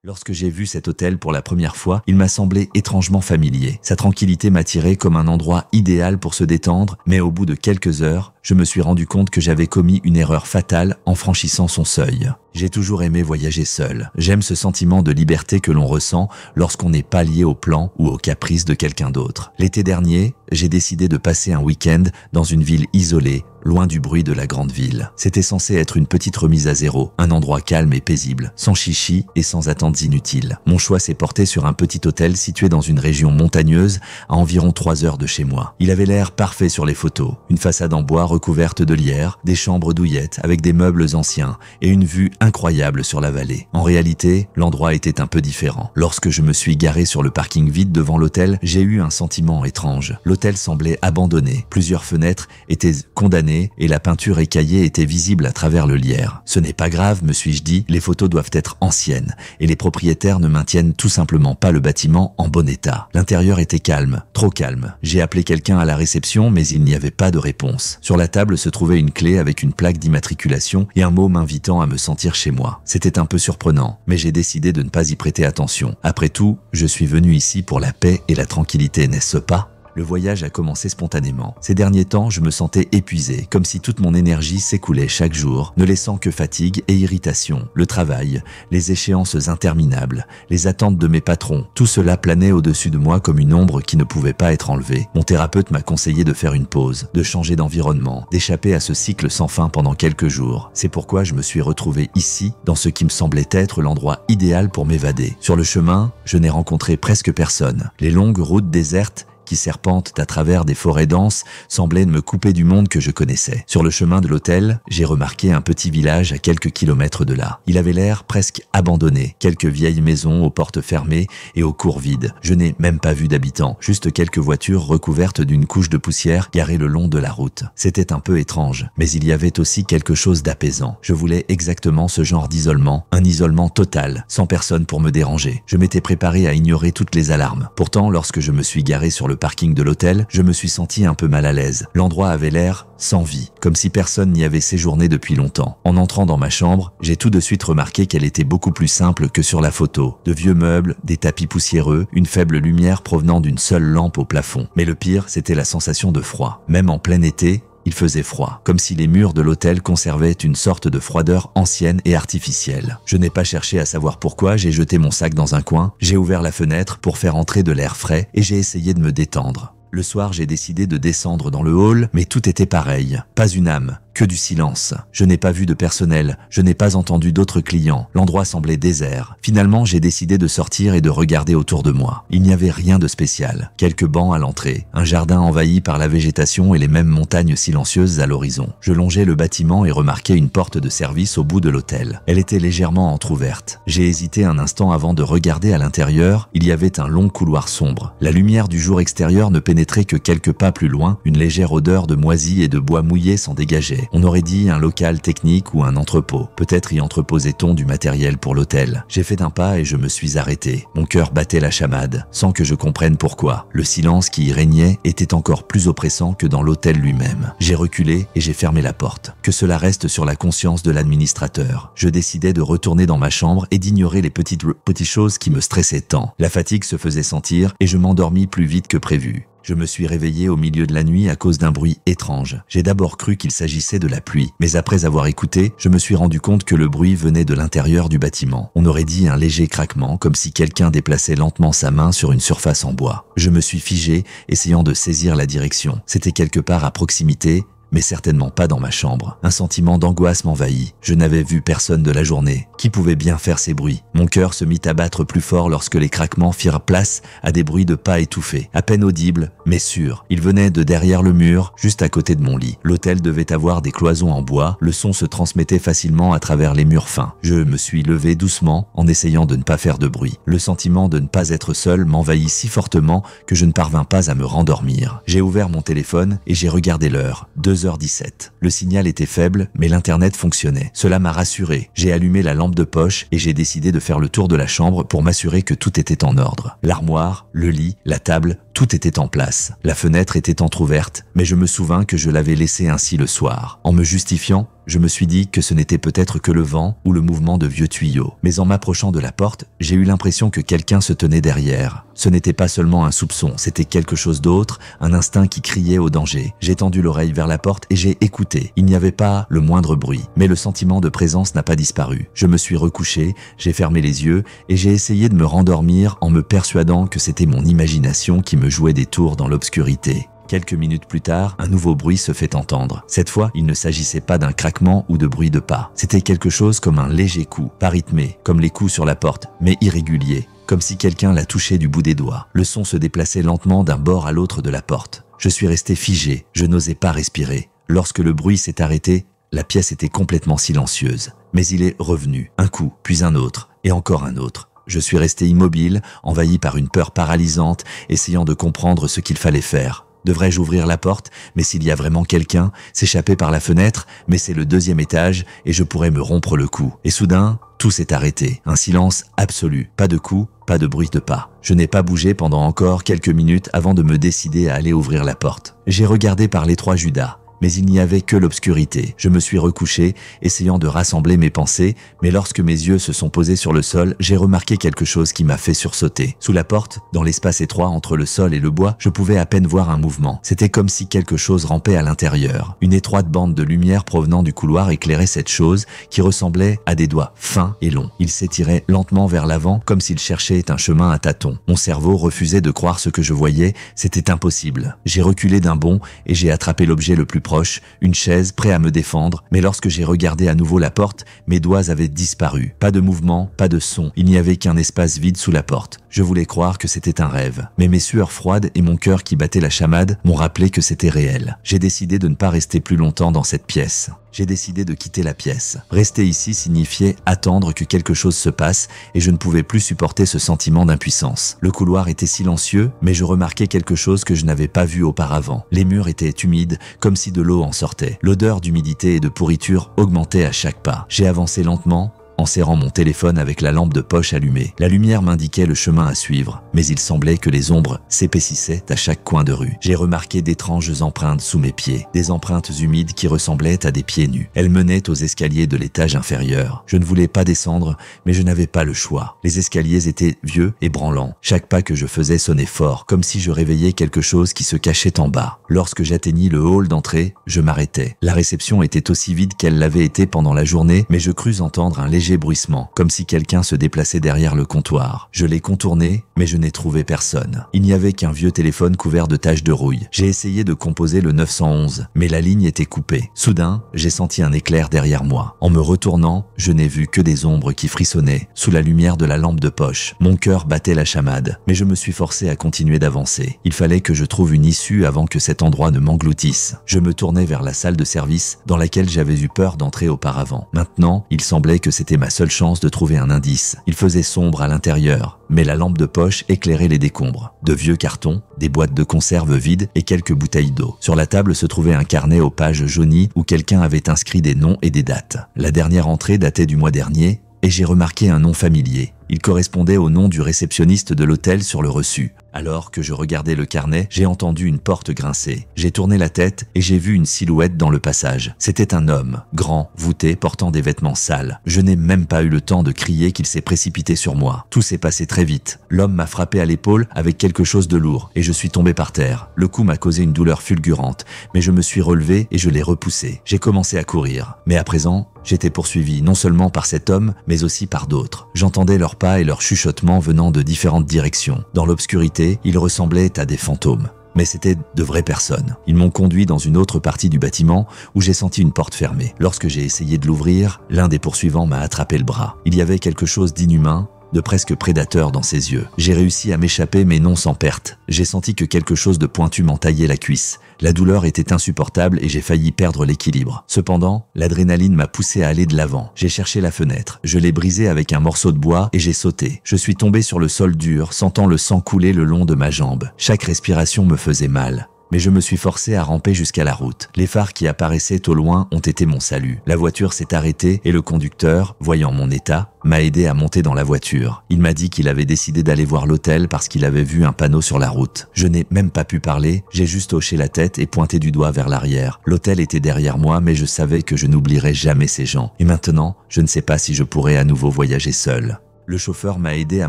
Lorsque j'ai vu cet hôtel pour la première fois, il m'a semblé étrangement familier. Sa tranquillité m'attirait comme un endroit idéal pour se détendre, mais au bout de quelques heures, je me suis rendu compte que j'avais commis une erreur fatale en franchissant son seuil. J'ai toujours aimé voyager seul. J'aime ce sentiment de liberté que l'on ressent lorsqu'on n'est pas lié au plan ou aux caprices de quelqu'un d'autre. L'été dernier, j'ai décidé de passer un week-end dans une ville isolée, loin du bruit de la grande ville. C'était censé être une petite remise à zéro, un endroit calme et paisible, sans chichi et sans attentes inutiles. Mon choix s'est porté sur un petit hôtel situé dans une région montagneuse à environ 3 heures de chez moi. Il avait l'air parfait sur les photos. Une façade en bois recouverte de lierre, des chambres douillettes avec des meubles anciens et une vue incroyable sur la vallée. En réalité, l'endroit était un peu différent. Lorsque je me suis garé sur le parking vide devant l'hôtel, j'ai eu un sentiment étrange. L'hôtel semblait abandonné. Plusieurs fenêtres étaient condamnées et la peinture écaillée était visible à travers le lierre. Ce n'est pas grave, me suis-je dit, les photos doivent être anciennes et les propriétaires ne maintiennent tout simplement pas le bâtiment en bon état. L'intérieur était calme, trop calme. J'ai appelé quelqu'un à la réception mais il n'y avait pas de réponse. Sur la table se trouvait une clé avec une plaque d'immatriculation et un mot m'invitant à me sentir chez moi. C'était un peu surprenant, mais j'ai décidé de ne pas y prêter attention. Après tout, je suis venu ici pour la paix et la tranquillité, n'est-ce pas ? Le voyage a commencé spontanément. Ces derniers temps, je me sentais épuisé, comme si toute mon énergie s'écoulait chaque jour, ne laissant que fatigue et irritation. Le travail, les échéances interminables, les attentes de mes patrons, tout cela planait au-dessus de moi comme une ombre qui ne pouvait pas être enlevée. Mon thérapeute m'a conseillé de faire une pause, de changer d'environnement, d'échapper à ce cycle sans fin pendant quelques jours. C'est pourquoi je me suis retrouvé ici, dans ce qui me semblait être l'endroit idéal pour m'évader. Sur le chemin, je n'ai rencontré presque personne. Les longues routes désertes qui serpentent à travers des forêts denses semblaient me couper du monde que je connaissais. Sur le chemin de l'hôtel, j'ai remarqué un petit village à quelques kilomètres de là. Il avait l'air presque abandonné. Quelques vieilles maisons aux portes fermées et aux cours vides. Je n'ai même pas vu d'habitants, juste quelques voitures recouvertes d'une couche de poussière garées le long de la route. C'était un peu étrange, mais il y avait aussi quelque chose d'apaisant. Je voulais exactement ce genre d'isolement, un isolement total, sans personne pour me déranger. Je m'étais préparé à ignorer toutes les alarmes. Pourtant, lorsque je me suis garé sur le parking de l'hôtel, je me suis senti un peu mal à l'aise. L'endroit avait l'air sans vie, comme si personne n'y avait séjourné depuis longtemps. En entrant dans ma chambre, j'ai tout de suite remarqué qu'elle était beaucoup plus simple que sur la photo. De vieux meubles, des tapis poussiéreux, une faible lumière provenant d'une seule lampe au plafond. Mais le pire, c'était la sensation de froid. Même en plein été, il faisait froid, comme si les murs de l'hôtel conservaient une sorte de froideur ancienne et artificielle. Je n'ai pas cherché à savoir pourquoi, j'ai jeté mon sac dans un coin, j'ai ouvert la fenêtre pour faire entrer de l'air frais et j'ai essayé de me détendre. Le soir, j'ai décidé de descendre dans le hall, mais tout était pareil. Pas une âme, que du silence. Je n'ai pas vu de personnel, je n'ai pas entendu d'autres clients. L'endroit semblait désert. Finalement, j'ai décidé de sortir et de regarder autour de moi. Il n'y avait rien de spécial. Quelques bancs à l'entrée, un jardin envahi par la végétation et les mêmes montagnes silencieuses à l'horizon. Je longeais le bâtiment et remarquai une porte de service au bout de l'hôtel. Elle était légèrement entrouverte. J'ai hésité un instant avant de regarder à l'intérieur. Il y avait un long couloir sombre. La lumière du jour extérieur ne pénétrait que quelques pas plus loin. Une légère odeur de moisi et de bois mouillé s'en dégageait. On aurait dit un local technique ou un entrepôt. Peut-être y entreposait-on du matériel pour l'hôtel. J'ai fait un pas et je me suis arrêté. Mon cœur battait la chamade, sans que je comprenne pourquoi. Le silence qui y régnait était encore plus oppressant que dans l'hôtel lui-même. J'ai reculé et j'ai fermé la porte. Que cela reste sur la conscience de l'administrateur. Je décidai de retourner dans ma chambre et d'ignorer les petites choses qui me stressaient tant. La fatigue se faisait sentir et je m'endormis plus vite que prévu. Je me suis réveillé au milieu de la nuit à cause d'un bruit étrange. J'ai d'abord cru qu'il s'agissait de la pluie, mais après avoir écouté, je me suis rendu compte que le bruit venait de l'intérieur du bâtiment. On aurait dit un léger craquement, comme si quelqu'un déplaçait lentement sa main sur une surface en bois. Je me suis figé, essayant de saisir la direction. C'était quelque part à proximité, mais certainement pas dans ma chambre. Un sentiment d'angoisse m'envahit. Je n'avais vu personne de la journée. Qui pouvait bien faire ces bruits? Mon cœur se mit à battre plus fort lorsque les craquements firent place à des bruits de pas étouffés, à peine audibles, mais sûrs. Ils venaient de derrière le mur, juste à côté de mon lit. L'hôtel devait avoir des cloisons en bois. Le son se transmettait facilement à travers les murs fins. Je me suis levé doucement en essayant de ne pas faire de bruit. Le sentiment de ne pas être seul m'envahit si fortement que je ne parvins pas à me rendormir. J'ai ouvert mon téléphone et j'ai regardé l'heure. 2h17. Le signal était faible, mais l'internet fonctionnait. Cela m'a rassuré. J'ai allumé la lampe de poche et j'ai décidé de faire le tour de la chambre pour m'assurer que tout était en ordre. L'armoire, le lit, la table, tout était en place. La fenêtre était entrouverte, mais je me souvins que je l'avais laissée ainsi le soir. En me justifiant, Je me suis dit que ce n'était peut-être que le vent ou le mouvement de vieux tuyaux. Mais en m'approchant de la porte, j'ai eu l'impression que quelqu'un se tenait derrière. Ce n'était pas seulement un soupçon, c'était quelque chose d'autre, un instinct qui criait au danger. J'ai tendu l'oreille vers la porte et j'ai écouté. Il n'y avait pas le moindre bruit, mais le sentiment de présence n'a pas disparu. Je me suis recouché, j'ai fermé les yeux et j'ai essayé de me rendormir en me persuadant que c'était mon imagination qui me jouait des tours dans l'obscurité. Quelques minutes plus tard, un nouveau bruit se fait entendre. Cette fois, il ne s'agissait pas d'un craquement ou de bruit de pas. C'était quelque chose comme un léger coup, pas rythmé, comme les coups sur la porte, mais irrégulier, comme si quelqu'un la touchait du bout des doigts. Le son se déplaçait lentement d'un bord à l'autre de la porte. Je suis resté figé, je n'osais pas respirer. Lorsque le bruit s'est arrêté, la pièce était complètement silencieuse. Mais il est revenu, un coup, puis un autre, et encore un autre. Je suis resté immobile, envahi par une peur paralysante, essayant de comprendre ce qu'il fallait faire. Devrais-je ouvrir la porte? Mais s'il y a vraiment quelqu'un, s'échapper par la fenêtre, mais c'est le 2e étage et je pourrais me rompre le cou. Et soudain, tout s'est arrêté. Un silence absolu. Pas de coups, pas de bruit de pas. Je n'ai pas bougé pendant encore quelques minutes avant de me décider à aller ouvrir la porte. J'ai regardé par l'étroit Judas. Mais il n'y avait que l'obscurité. Je me suis recouché, essayant de rassembler mes pensées, mais lorsque mes yeux se sont posés sur le sol, j'ai remarqué quelque chose qui m'a fait sursauter. Sous la porte, dans l'espace étroit entre le sol et le bois, je pouvais à peine voir un mouvement. C'était comme si quelque chose rampait à l'intérieur. Une étroite bande de lumière provenant du couloir éclairait cette chose qui ressemblait à des doigts fins et longs. Il s'étirait lentement vers l'avant, comme s'il cherchait un chemin à tâtons. Mon cerveau refusait de croire ce que je voyais, c'était impossible. J'ai reculé d'un bond et j'ai attrapé l'objet le plus proche, une chaise, prêt à me défendre, mais lorsque j'ai regardé à nouveau la porte, mes doigts avaient disparu. Pas de mouvement, pas de son, il n'y avait qu'un espace vide sous la porte. Je voulais croire que c'était un rêve, mais mes sueurs froides et mon cœur qui battait la chamade m'ont rappelé que c'était réel. J'ai décidé de ne pas rester plus longtemps dans cette pièce. J'ai décidé de quitter la pièce. Rester ici signifiait attendre que quelque chose se passe et je ne pouvais plus supporter ce sentiment d'impuissance. Le couloir était silencieux, mais je remarquais quelque chose que je n'avais pas vu auparavant. Les murs étaient humides, comme si de l'eau en sortait. L'odeur d'humidité et de pourriture augmentait à chaque pas. J'ai avancé lentement, en serrant mon téléphone avec la lampe de poche allumée. La lumière m'indiquait le chemin à suivre, mais il semblait que les ombres s'épaississaient à chaque coin de rue. J'ai remarqué d'étranges empreintes sous mes pieds, des empreintes humides qui ressemblaient à des pieds nus. Elles menaient aux escaliers de l'étage inférieur. Je ne voulais pas descendre, mais je n'avais pas le choix. Les escaliers étaient vieux et branlants. Chaque pas que je faisais sonnait fort, comme si je réveillais quelque chose qui se cachait en bas. Lorsque j'atteignis le hall d'entrée, je m'arrêtai. La réception était aussi vide qu'elle l'avait été pendant la journée, mais je crus entendre un léger bruissement, comme si quelqu'un se déplaçait derrière le comptoir. Je l'ai contourné, mais je n'ai trouvé personne. Il n'y avait qu'un vieux téléphone couvert de taches de rouille. J'ai essayé de composer le 911, mais la ligne était coupée. Soudain, j'ai senti un éclair derrière moi. En me retournant, je n'ai vu que des ombres qui frissonnaient sous la lumière de la lampe de poche. Mon cœur battait la chamade, mais je me suis forcé à continuer d'avancer. Il fallait que je trouve une issue avant que cet endroit ne m'engloutisse. Je me tournais vers la salle de service dans laquelle j'avais eu peur d'entrer auparavant. Maintenant, il semblait que c'était ma seule chance de trouver un indice. Il faisait sombre à l'intérieur, mais la lampe de poche éclairait les décombres. De vieux cartons, des boîtes de conserve vides et quelques bouteilles d'eau. Sur la table se trouvait un carnet aux pages jaunies où quelqu'un avait inscrit des noms et des dates. La dernière entrée datait du mois dernier et j'ai remarqué un nom familier. Il correspondait au nom du réceptionniste de l'hôtel sur le reçu. Alors que je regardais le carnet, j'ai entendu une porte grincer. J'ai tourné la tête et j'ai vu une silhouette dans le passage. C'était un homme, grand, voûté, portant des vêtements sales. Je n'ai même pas eu le temps de crier qu'il s'est précipité sur moi. Tout s'est passé très vite. L'homme m'a frappé à l'épaule avec quelque chose de lourd et je suis tombé par terre. Le coup m'a causé une douleur fulgurante, mais je me suis relevé et je l'ai repoussé. J'ai commencé à courir. Mais à présent, j'étais poursuivi non seulement par cet homme, mais aussi par d'autres. J'entendais leurs pas et leurs chuchotements venant de différentes directions. Dans l'obscurité, ils ressemblaient à des fantômes. Mais c'était de vraies personnes. Ils m'ont conduit dans une autre partie du bâtiment où j'ai senti une porte fermée. Lorsque j'ai essayé de l'ouvrir, l'un des poursuivants m'a attrapé le bras. Il y avait quelque chose d'inhumain, de presque prédateur dans ses yeux. J'ai réussi à m'échapper mais non sans perte. J'ai senti que quelque chose de pointu m'entaillait la cuisse. La douleur était insupportable et j'ai failli perdre l'équilibre. Cependant, l'adrénaline m'a poussé à aller de l'avant. J'ai cherché la fenêtre. Je l'ai brisée avec un morceau de bois et j'ai sauté. Je suis tombé sur le sol dur, sentant le sang couler le long de ma jambe. Chaque respiration me faisait mal. mais je me suis forcé à ramper jusqu'à la route. Les phares qui apparaissaient au loin ont été mon salut. La voiture s'est arrêtée et le conducteur, voyant mon état, m'a aidé à monter dans la voiture. Il m'a dit qu'il avait décidé d'aller voir l'hôtel parce qu'il avait vu un panneau sur la route. Je n'ai même pas pu parler, j'ai juste hoché la tête et pointé du doigt vers l'arrière. L'hôtel était derrière moi, mais je savais que je n'oublierais jamais ces gens. Et maintenant, je ne sais pas si je pourrais à nouveau voyager seul. Le chauffeur m'a aidé à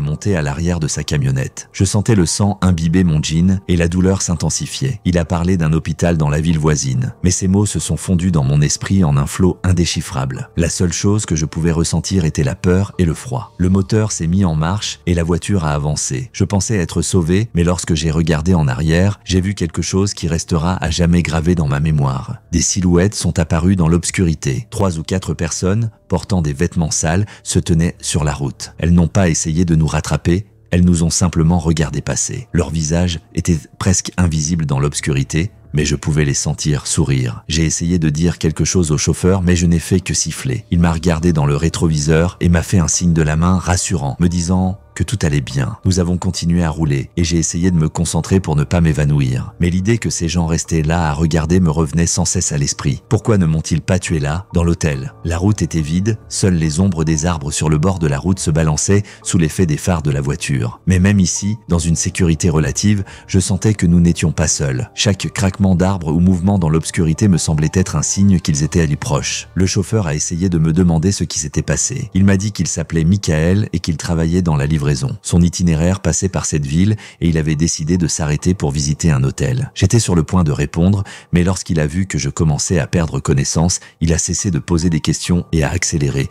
monter à l'arrière de sa camionnette. Je sentais le sang imbiber mon jean et la douleur s'intensifiait. Il a parlé d'un hôpital dans la ville voisine, mais ces mots se sont fondus dans mon esprit en un flot indéchiffrable. La seule chose que je pouvais ressentir était la peur et le froid. Le moteur s'est mis en marche et la voiture a avancé. Je pensais être sauvé, mais lorsque j'ai regardé en arrière, j'ai vu quelque chose qui restera à jamais gravé dans ma mémoire. Des silhouettes sont apparues dans l'obscurité. 3 ou 4 personnes, portant des vêtements sales, se tenaient sur la route. Elles n'ont pas essayé de nous rattraper, elles nous ont simplement regardé passer. Leurs visages étaient presque invisibles dans l'obscurité, mais je pouvais les sentir sourire. J'ai essayé de dire quelque chose au chauffeur, mais je n'ai fait que siffler. Il m'a regardé dans le rétroviseur et m'a fait un signe de la main rassurant, me disant que tout allait bien. Nous avons continué à rouler et j'ai essayé de me concentrer pour ne pas m'évanouir. Mais l'idée que ces gens restaient là à regarder me revenait sans cesse à l'esprit. Pourquoi ne m'ont-ils pas tué là, dans l'hôtel? La route était vide, seules les ombres des arbres sur le bord de la route se balançaient sous l'effet des phares de la voiture. Mais même ici, dans une sécurité relative, je sentais que nous n'étions pas seuls. Chaque craquement d'arbres ou mouvement dans l'obscurité me semblait être un signe qu'ils étaient allés proches. Le chauffeur a essayé de me demander ce qui s'était passé. Il m'a dit qu'il s'appelait Michael et qu'il travaillait dans la livraison. Son itinéraire passait par cette ville et il avait décidé de s'arrêter pour visiter un hôtel. J'étais sur le point de répondre, mais lorsqu'il a vu que je commençais à perdre connaissance, il a cessé de poser des questions et a accéléré.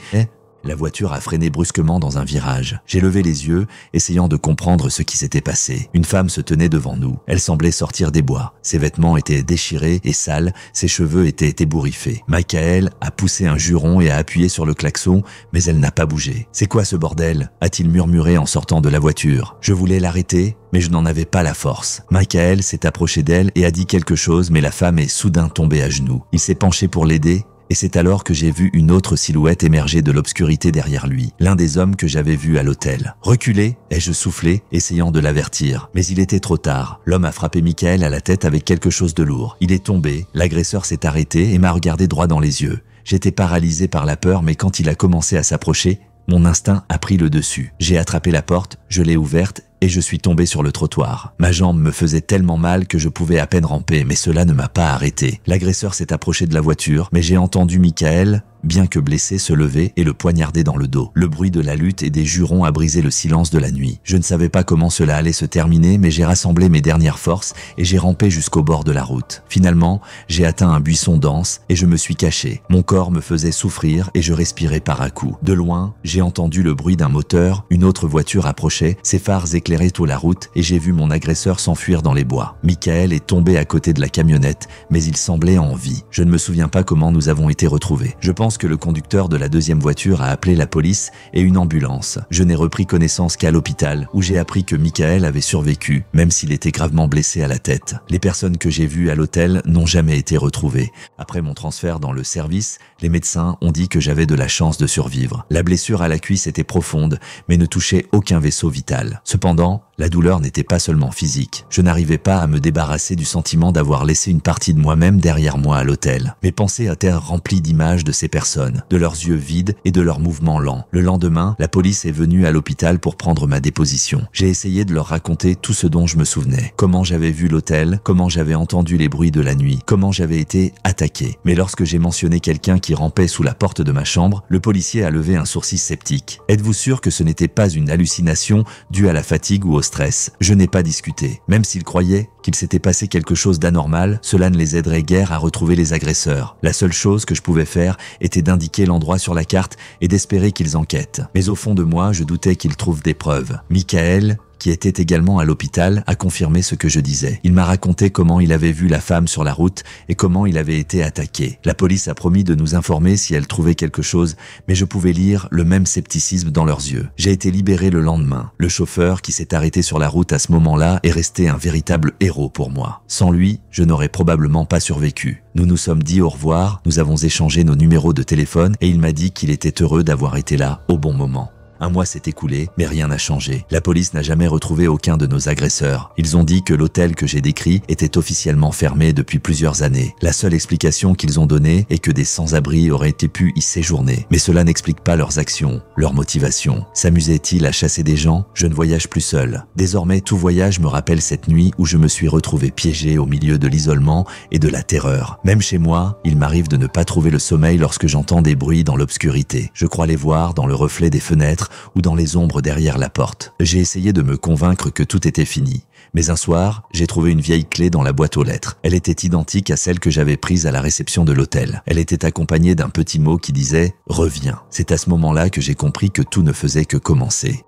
La voiture a freiné brusquement dans un virage. J'ai levé les yeux, essayant de comprendre ce qui s'était passé. Une femme se tenait devant nous. Elle semblait sortir des bois. Ses vêtements étaient déchirés et sales, ses cheveux étaient ébouriffés. Michael a poussé un juron et a appuyé sur le klaxon, mais elle n'a pas bougé. « C'est quoi ce bordel ?» a-t-il murmuré en sortant de la voiture. Je voulais l'arrêter, mais je n'en avais pas la force. Michael s'est approché d'elle et a dit quelque chose, mais la femme est soudain tombée à genoux. Il s'est penché pour l'aider, et c'est alors que j'ai vu une autre silhouette émerger de l'obscurité derrière lui, l'un des hommes que j'avais vu à l'hôtel. Reculé, ai-je soufflé, essayant de l'avertir. Mais il était trop tard. L'homme a frappé Michael à la tête avec quelque chose de lourd. Il est tombé, l'agresseur s'est arrêté et m'a regardé droit dans les yeux. J'étais paralysé par la peur, mais quand il a commencé à s'approcher, mon instinct a pris le dessus. J'ai attrapé la porte, je l'ai ouverte et je suis tombé sur le trottoir. Ma jambe me faisait tellement mal que je pouvais à peine ramper, mais cela ne m'a pas arrêté. L'agresseur s'est approché de la voiture, mais j'ai entendu Michael, bien que blessé, se lever et le poignarder dans le dos. Le bruit de la lutte et des jurons a brisé le silence de la nuit. Je ne savais pas comment cela allait se terminer, mais j'ai rassemblé mes dernières forces et j'ai rampé jusqu'au bord de la route. Finalement, j'ai atteint un buisson dense et je me suis caché. Mon corps me faisait souffrir et je respirais par à-coups. De loin, j'ai entendu le bruit d'un moteur, une autre voiture approchait, ses phares éclairaient tout la route et j'ai vu mon agresseur s'enfuir dans les bois. Michael est tombé à côté de la camionnette, mais il semblait en vie. Je ne me souviens pas comment nous avons été retrouvés. Je pense que le conducteur de la deuxième voiture a appelé la police et une ambulance. Je n'ai repris connaissance qu'à l'hôpital, où j'ai appris que Michael avait survécu, même s'il était gravement blessé à la tête. Les personnes que j'ai vues à l'hôtel n'ont jamais été retrouvées. Après mon transfert dans le service, les médecins ont dit que j'avais de la chance de survivre. La blessure à la cuisse était profonde, mais ne touchait aucun vaisseau vital. Cependant, la douleur n'était pas seulement physique. Je n'arrivais pas à me débarrasser du sentiment d'avoir laissé une partie de moi-même derrière moi à l'hôtel. Mes pensées étaient remplies d'images de ces personnes, de leurs yeux vides et de leurs mouvements lents. Le lendemain, la police est venue à l'hôpital pour prendre ma déposition. J'ai essayé de leur raconter tout ce dont je me souvenais. Comment j'avais vu l'hôtel, comment j'avais entendu les bruits de la nuit, comment j'avais été attaqué. Mais lorsque j'ai mentionné quelqu'un qui rampait sous la porte de ma chambre, le policier a levé un sourcil sceptique. Êtes-vous sûr que ce n'était pas une hallucination due à la fatigue ou au stress? Je n'ai pas discuté. Même s'ils croyaient qu'il s'était passé quelque chose d'anormal, cela ne les aiderait guère à retrouver les agresseurs. La seule chose que je pouvais faire était d'indiquer l'endroit sur la carte et d'espérer qu'ils enquêtent. Mais au fond de moi, je doutais qu'ils trouvent des preuves. Michael, qui était également à l'hôpital, a confirmé ce que je disais. Il m'a raconté comment il avait vu la femme sur la route et comment il avait été attaqué. La police a promis de nous informer si elle trouvait quelque chose, mais je pouvais lire le même scepticisme dans leurs yeux. J'ai été libéré le lendemain. Le chauffeur qui s'est arrêté sur la route à ce moment-là est resté un véritable héros pour moi. Sans lui, je n'aurais probablement pas survécu. Nous nous sommes dit au revoir, nous avons échangé nos numéros de téléphone et il m'a dit qu'il était heureux d'avoir été là au bon moment. Un mois s'est écoulé, mais rien n'a changé. La police n'a jamais retrouvé aucun de nos agresseurs. Ils ont dit que l'hôtel que j'ai décrit était officiellement fermé depuis plusieurs années. La seule explication qu'ils ont donnée est que des sans-abri auraient pu y séjourner. Mais cela n'explique pas leurs actions, leur motivation. S'amusaient-ils à chasser des gens? Je ne voyage plus seul. Désormais, tout voyage me rappelle cette nuit où je me suis retrouvé piégé au milieu de l'isolement et de la terreur. Même chez moi, il m'arrive de ne pas trouver le sommeil lorsque j'entends des bruits dans l'obscurité. Je crois les voir dans le reflet des fenêtres ou dans les ombres derrière la porte. J'ai essayé de me convaincre que tout était fini. Mais un soir, j'ai trouvé une vieille clé dans la boîte aux lettres. Elle était identique à celle que j'avais prise à la réception de l'hôtel. Elle était accompagnée d'un petit mot qui disait « Reviens ». C'est à ce moment-là que j'ai compris que tout ne faisait que commencer.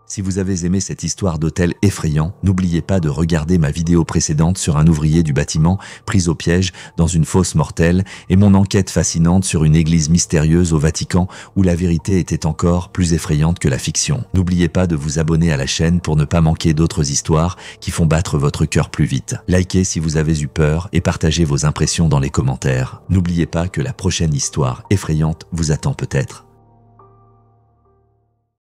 Si vous avez aimé cette histoire d'hôtel effrayant, n'oubliez pas de regarder ma vidéo précédente sur un ouvrier du bâtiment pris au piège dans une fosse mortelle et mon enquête fascinante sur une église mystérieuse au Vatican où la vérité était encore plus effrayante que la fiction. N'oubliez pas de vous abonner à la chaîne pour ne pas manquer d'autres histoires qui font battre votre cœur plus vite. Likez si vous avez eu peur et partagez vos impressions dans les commentaires. N'oubliez pas que la prochaine histoire effrayante vous attend peut-être.